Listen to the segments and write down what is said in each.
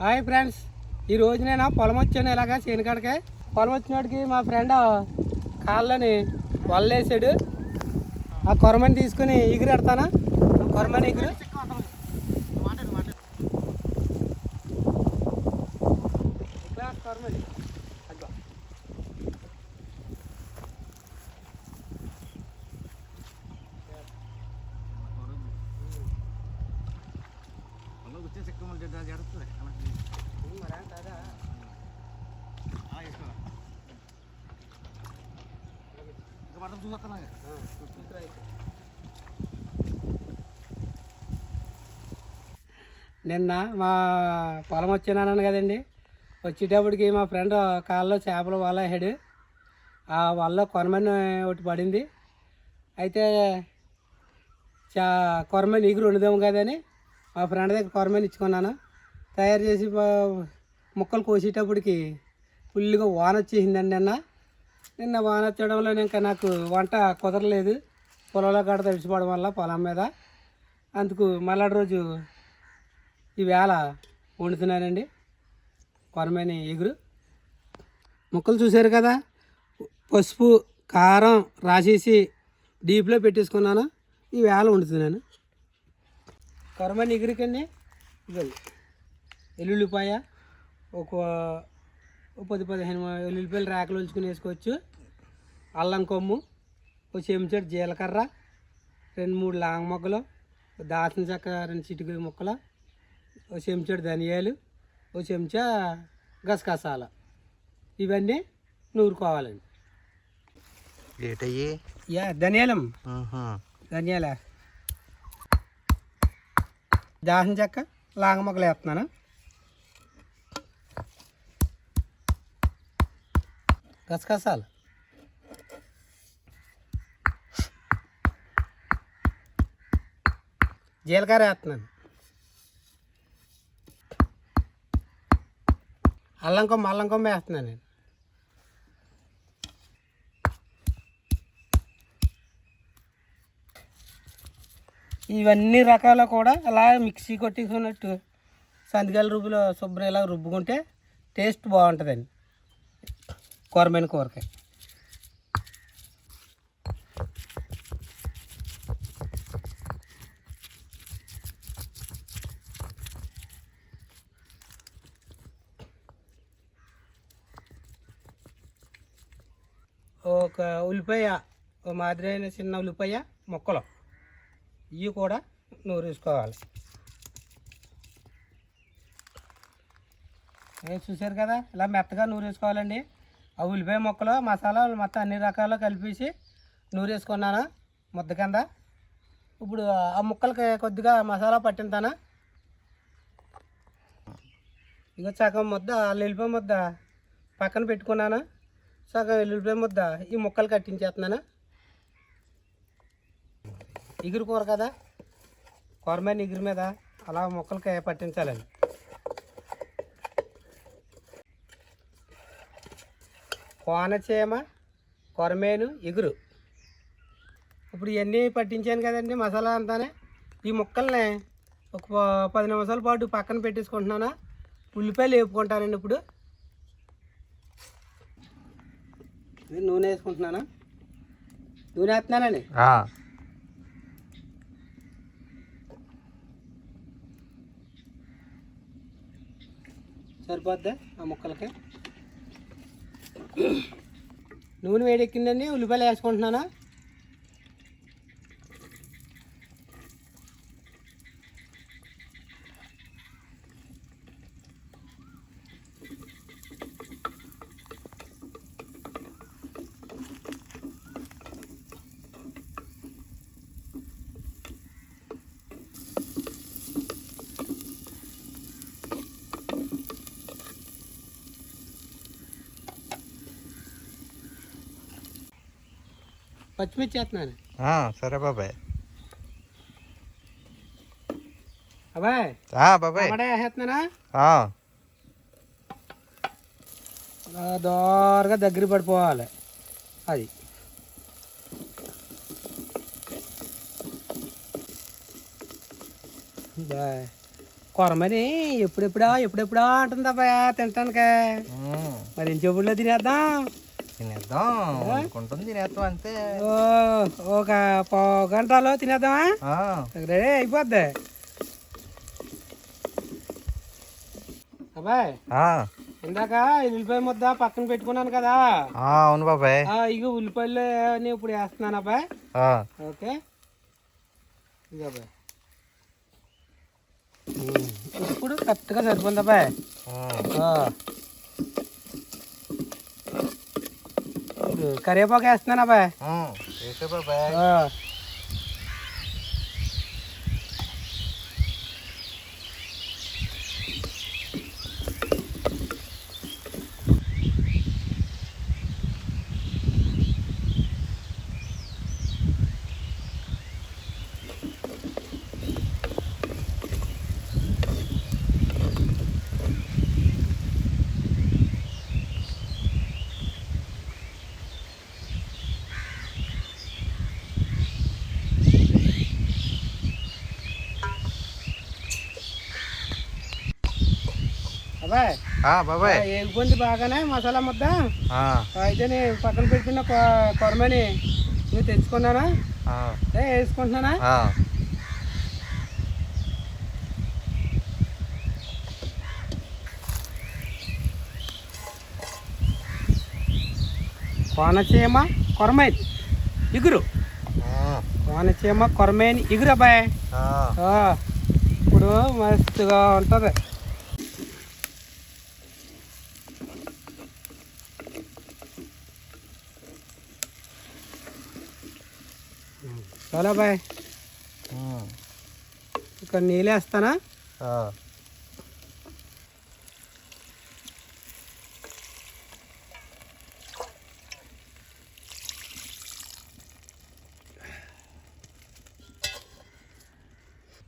Hi friends, ఈరోజు నేను పొలం వచ్చాను. ఇలాగా చేనుకాడికి పొలం వచ్చినోడికి మా ఫ్రెండ్ కాళ్ళని వల్లేసాడు. ఆ కొరమని తీసుకుని ఎగిరెడతానా, కొరమని ఎగురు. కొరమని నిన్న మా పొలం వచ్చానన్నాను కదండి. వచ్చేటప్పటికి మా ఫ్రెండ్ కాళ్ళలో చేపలు వల వేసాడు. ఆ వల్ల కొరమని ఒకటి పడింది. అయితే కొరమని ఎగురు వండుదాము కదని మా ఫ్రెండ్ దగ్గర కొరమని ఇచ్చుకున్నాను. తయారు చేసి ముక్కలు కోసేటప్పటికి ఫుల్గా వాన వచ్చేసిందండి. నిన్న వాన వచ్చడంలో ఇంకా నాకు వంట కుదరలేదు. పొలంలో గడ తడిచిపోవడం వల్ల పొలం మీద. అందుకు మళ్ళాటి రోజు ఈవేళ వండుతున్నానండి కొరమని ఎగురు. ముక్కలు చూశారు కదా, పసుపు కారం రాసేసి డీప్లో పెట్టేసుకున్నాను. ఈవేళ వండుతున్నాను కొరమని ఎగురికండి. ఇవ్వండి ఎల్లుల్లిపాయ ఒక 10-15 ఎల్లుల్లిపాయలు రేకలు ఉంచుకుని వేసుకోవచ్చు. అల్లం కొమ్ము, ఒక చెంచాడు జీలకర్ర, 2-3 లాంగ మొగ్గలు, దాల్చిన చెక్క 2 చిటికీ ముక్కలు, ఒక చెంచాడు ధనియాలు, ఒక చెంచా గసగసాల, ఇవన్నీ నూరుకోవాలండి. ధనియాలం ధనియాల దాల్చిన చెక్క లాంగ మొగ్గలు వేస్తున్నాను. గసగసాలు, జీలకర్ర వేస్తున్నాను. అల్లం కొమ్మ వేస్తున్నాను నేను. ఇవన్నీ రకాలు కూడా అలా మిక్సీ కొట్టుకున్నట్టు సందిగాల రుబ్బులో శుభ్రం ఇలా రుబ్బుకుంటే టేస్ట్ బాగుంటుందండి కొరమైన కూరకాయ. ఒక ఉల్లిపాయ, ఒక మాదిరి అయిన చిన్న ఉల్లిపాయ ముక్కలు, ఇవి కూడా నూరేసుకోవాలి. చూసారు కదా, ఇలా మెత్తగా నూరేసుకోవాలండి. ఆ ఉల్లిపాయ ముక్కలు మసాలా మొత్తం అన్ని రకాలు కలిపేసి నూరేసుకున్నాను ముద్ద కింద. ఇప్పుడు ఆ ముక్కలకి కొద్దిగా మసాలా పట్టింతాను. ఇక సగం ముద్ద ఎల్లుల్లిపాయ ముద్ద పక్కన పెట్టుకున్నాను. సగం ఎల్లుల్లిపాయ ముద్ద ఈ ముక్కలు కట్టించేస్తున్నాను. ఎగురు కూర కదా, కొరమేను ఎగురు మీద అలా ముక్కలకి పట్టించాలండి. కోనసీమ కొరమేను ఎగురు. ఇప్పుడు ఇవన్నీ పట్టించాను కదండి మసాలా అంతానే. ఈ ముక్కల్ని ఒక 10 నిమిషాల పాటు పక్కన పెట్టేసుకుంటున్నాను. ఉల్లిపాయలు వేపుకుంటానండి. ఇప్పుడు నూనె వేసుకుంటున్నాను. నూనె వేస్తున్నానండి. సరిపోద్దా ఆ ముక్కలకి? నూనె వేడెక్కిందండి. ఉల్లిపాయలు వేసుకుంటున్నాను. పచ్చిమిర్చి వేస్తున్నాను. సరే బాబాయ్. బాబాయ్ వేస్తున్నానా? దోరగా దగ్గర పడిపోవాలి. అది కొరమని ఎప్పుడెప్పుడా ఎప్పుడెప్పుడా అంటుంది అబ్బాయి తింటానికే. మరి ఇంచెప్పుడులో తినేద్దాం. తినేద్దాం అనుకుంటుంది, తినేద్దాం అంతే. ఓ ఒక పావు గంటలో తినేద్దామా? రెడీ అయిపోద్ది అబ్బాయి. ఇందాక ఉల్లిపాయ ముద్ద పక్కన పెట్టుకున్నాను కదా. అవును బాబాయ్. ఇక ఉల్లిపాయలు ఇప్పుడు వేస్తున్నాను అబ్బాయి. ఓకే ఇక అబ్బాయి ఇప్పుడు కరెక్ట్గా సరిపోయింది అబ్బాయి. కరివేపాకు వేస్తున్నాను అబ్బాయి. బాబాయ్ ఏగిపోయింది బాగానే మసాలా ముద్ద. అయితే నేను పక్కన పెట్టిన కొరమని నువ్వు తెచ్చుకున్నానా వేసుకుంటున్నానా? కోనసీమ కొరమేన్ ఇగురు. కోనసీమ కొరమేన్ ఇగురు అబ్బాయి. ఇప్పుడు మస్తుగా ఉంటుంది. చాలా బాయ్. ఇక్కడ నీళ్ళు వేస్తానా?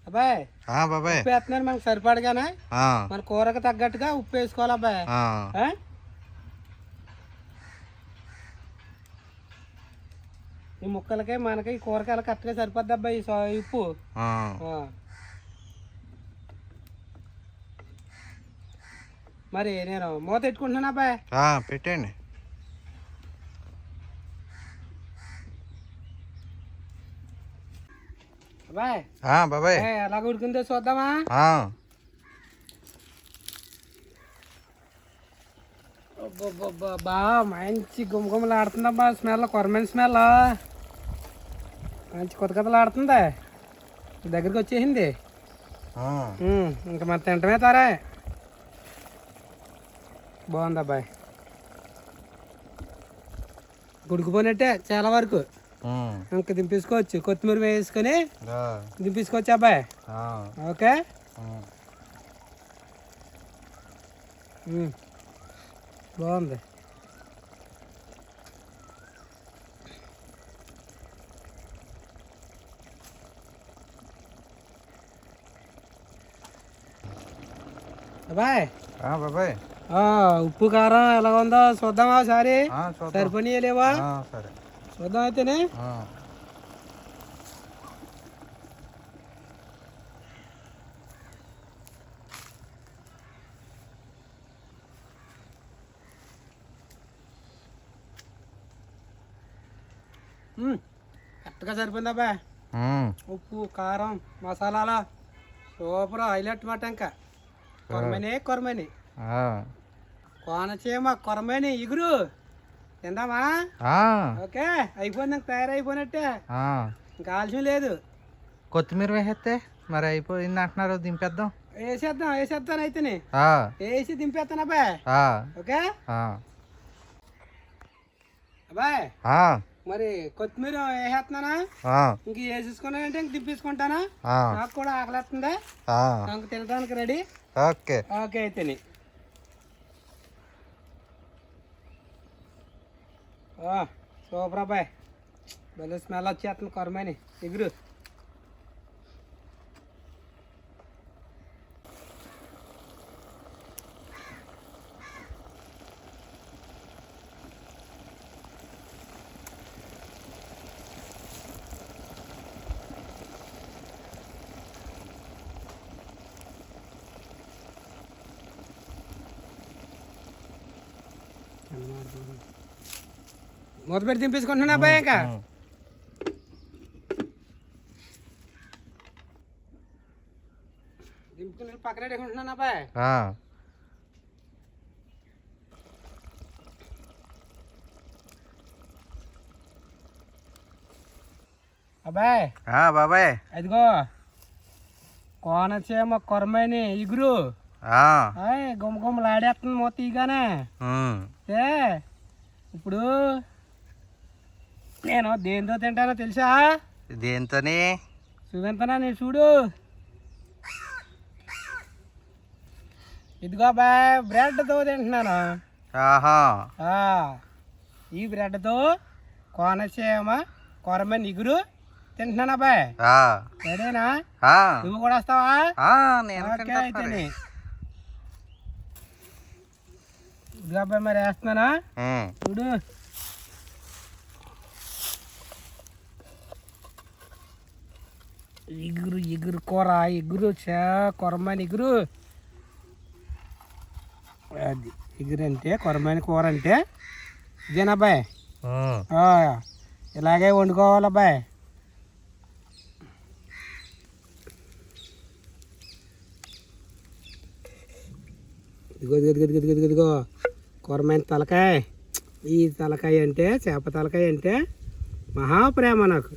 అబ్బాయి ఉప్పు వేస్తున్నాను మనకు సరిపడగానే. మన కూరకు తగ్గట్టుగా ఉప్పు వేసుకోవాలి అబ్బాయి. ఈ ముక్కలకి మనకి కూరగాయలు కరెక్ట్గా సరిపోద్ది అబ్బాయి ఈ ఉప్పు. మరి నేను మూత పెట్టుకుంటున్నాను అబ్బాయి. పెట్టండి. బాబాయ్ ఎలా ఉడికిందో చూద్దామా? బా మంచి గుమ్మగుమ్మలు ఆడుతుందబ్బా. స్మెల్ కొరమైన స్మెల్ మంచి కొత్త కథలు ఆడుతుంది. దగ్గరికి వచ్చేసింది. ఇంకా మరి తింటమే తారే. బాగుంది అబ్బాయి. ఉడికిపోయినట్టే చాలా వరకు. ఇంకా దింపేసుకోవచ్చు. కొత్తిమీర వేసుకొని దింపేసుకోవచ్చు అబ్బాయి. ఓకే బాగుంది. బాబాయ్ ఉప్పు కారం ఎలా ఉందో చూద్దామా ఒకసారి. సరిపోనీ లేవా చూద్దాం అయితేనే. కరెక్ట్గా సరిపోయింది అబ్బాయి. ఉప్పు కారం మసాలాలా సూపర్ హైలైట్ మాట. ఇంకా కొరమని కోనసీమ కొరమని ఇగురు తిందామా? ఓకే అయిపోయింది. ఇంకా తయారైపోయినట్టే. ఇంకా ఆలస్యం లేదు. కొత్తిమీర వేసేస్తే మరి అయిపోయింది అంటున్నారు. దింపేద్దాం. వేసేస్తాను అయితేనే. వేసి దింపేస్తాను అబ్బాయి. ఓకే అబ్బాయి. మరి కొత్తిమీర వేసేస్తున్నానా? ఇంక వేసేసుకున్నానంటే ఇంక దింపేసుకుంటానా? నాకు కూడా ఆకలిస్తుంది. నాకు తినడానికి రెడీ. ఓకే అయితేనే. సూపర్ అబ్బాయి. భలే స్మెల్ వచ్చేస్తుంది కొరమని ఎగురు. మూత పెట్టి దింపేసుకుంటున్నా అబ్బాయి ఇంకా దింపుకుని పక్కన పెట్టుకుంటున్నాను అబ్బాయి. అబ్బాయి బాబాయ్ అదిగో కోనసీమ కొరమని ఇగురు గుమ్మ గుమ్మలాడేస్తుంది మూత ఇగానే. ఇప్పుడు నేను దేంతో తింటానో తెలుసా? దేంతోని చూపించనా నేను చూడు. ఇదిగో అబ్బాయి బ్రెడ్తో తింటున్నాను. ఈ బ్రెడ్తో కోనసీమ కొరమని ఇగురు తింటున్నాను అబ్బాయి. సరేనా? నువ్వు కూడా వస్తావా? అయితేనే ఇదిగో అబ్బాయి మరి వేస్తున్నానా చూడు. ఇగురు ఇగురు కూర ఇగురు కొరమని ఇగురు. అది ఇగురు అంటే కొరమని కూర అంటే ఇదేనబ్బాయి. ఇలాగే వండుకోవాలి అబ్బాయి. ఇదిగో ఇదిగో కొరమైన తలకాయ. ఈ తలకాయ అంటే చేప తలకాయ అంటే మహాప్రేమ నాకు.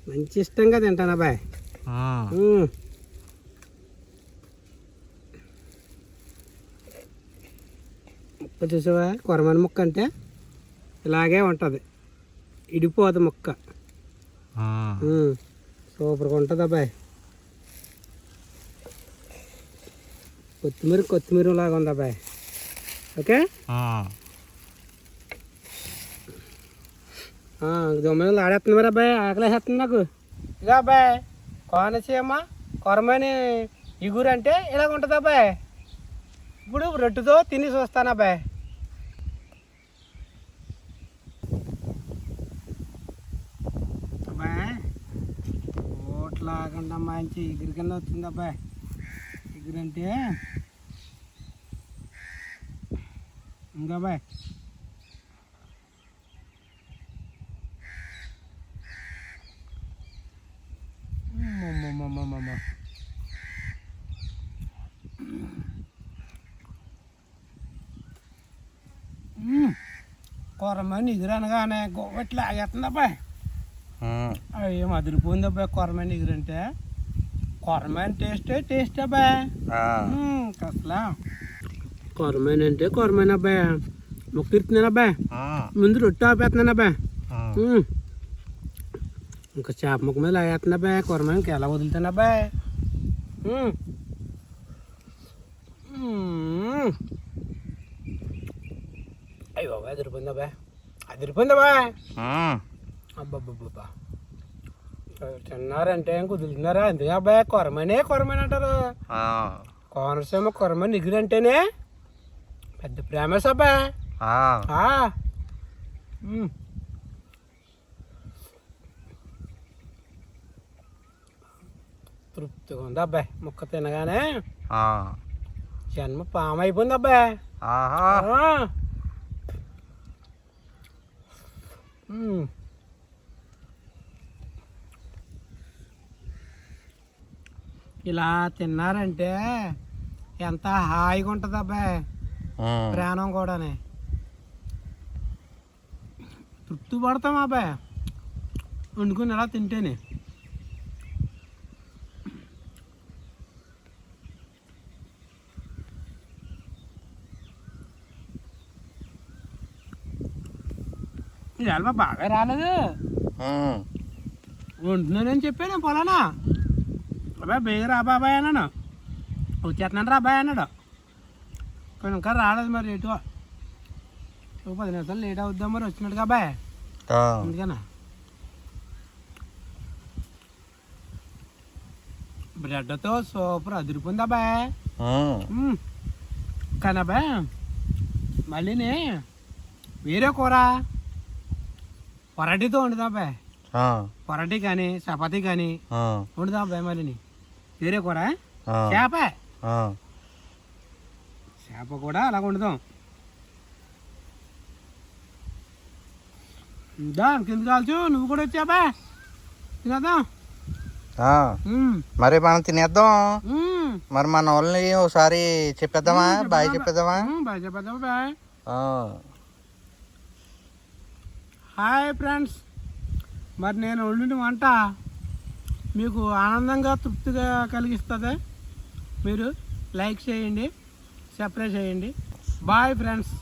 మంచి ఇష్టంగా తింటాను అబ్బాయి. ముక్క చూసావా? కొరమైన ముక్క అంటే ఇలాగే ఉంటుంది, ఇడిపోదు ముక్క. సూపర్గా ఉంటుంది అబ్బాయి. కొత్తిమీర లాగా ఉంది అబ్బాయి. ఓకే దొమ్మలు ఆడేస్తుంది మరి అబ్బాయి. ఆకలేసేస్తుంది నాకు. ఇక అబ్బాయి కోనసీమ కొరమని ఇగురు అంటే ఇలాగ ఉంటుంది అబ్బాయి. ఇప్పుడు రొట్టెతో తిని చూస్తాను అబ్బాయి. అబ్బాయి ఓట్లాగండా మంచి ఇగురు కింద వచ్చింది అబ్బాయి. ఇగురు అంటే ఇంకా అబ్బాయి కొరమని ఇగురు అనగానే గోవెట్లు ఆగేస్తుంది అబ్బాయి. ఏం అదిరిపోయింది అబ్బాయి కొరమని ఇగురు అంటే. కొరమైన టేస్ట్ అబ్బాయి. అసలు కొరమైన అంటే కొరమైన అబ్బాయి. మొక్క ఇరుతున్నాను అబ్బాయి. ముందు రొట్టె ఆపేస్తున్నాను అబ్బాయి. ఇంకా చేప ముక్క మీద లాగేస్తున్నా అబ్బాయి. కొరమైన ఇంకా ఎలా వదులుతాను అబ్బాయి. అయ్యో బాబాయ్ అదిరిపోయింది అబ్బాయి. అదిరిపోయింది అబ్బాయి. అబ్బాబ్బా తిన్నారంటే కుదులుతున్నారా? అందుకే అబ్బాయి కొరమని అంటారు. కోనసీమ కొరమని ఇగురు అంటేనే పెద్ద ప్రేమస్ అబ్బాయి. తృప్తిగా ఉంది అబ్బాయి. ముక్క తినగానే జన్మ పాము అయిపోయింది అబ్బాయి. ఇలా తిన్నారంటే ఎంత హాయిగా ఉంటుంది అబ్బాయి. ప్రాణం కూడానే తృప్తి పడతాం అబ్బాయి వండుకుని ఎలా తింటేనే. ఇవాళ బాగా రాలేదు. వండుతున్నానని చెప్పాను పొలానా. అబ్బాయి బేగ రా బాబాయ్ అన్నాడు. వచ్చేస్తున్నాను రా అబ్బాయి అన్నాడు. కానీ ఇంకా రాలేదు మరి ఎటు. 10 నిమిషాలు లేట్ అవుద్దాం మరి వచ్చినట్టుగా అబ్బాయి. అందుకనా బ్రెడ్తో సూపర్ అదిరిపోయింది అబ్బాయి. కానీ అబ్బాయి మళ్ళీని వేరే కూర పొరటీతో వండుదా అబ్బాయి. పొరటీ కానీ చపాతీ కానీ వండుదా అబ్బాయి. మళ్ళీ వేరే కూర చేప కూడా అలా వండుదాం. దా కింద కాల్చు నువ్వు కూడా వచ్చాబా తినేద్దాం ఆ, మరి మనం తినేద్దాం. మరి మన వాళ్ళని ఒకసారి చెప్పేద్దామా, బాయ్ చెప్పేద్దామా? బాయ్ చెప్పేద్దామా బాయ్. ఆ. హాయ్ ఫ్రెండ్స్, మరి నేను వండిన వంట మీకు ఆనందంగా తృప్తిగా కలిగిస్తుంది. మీరు లైక్ చేయండి, సబ్స్క్రైబ్ చేయండి. Bye friends.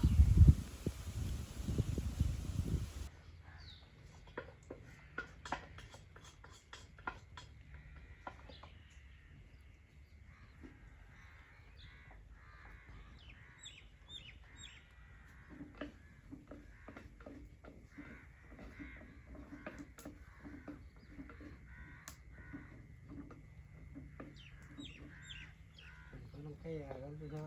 ఇంకా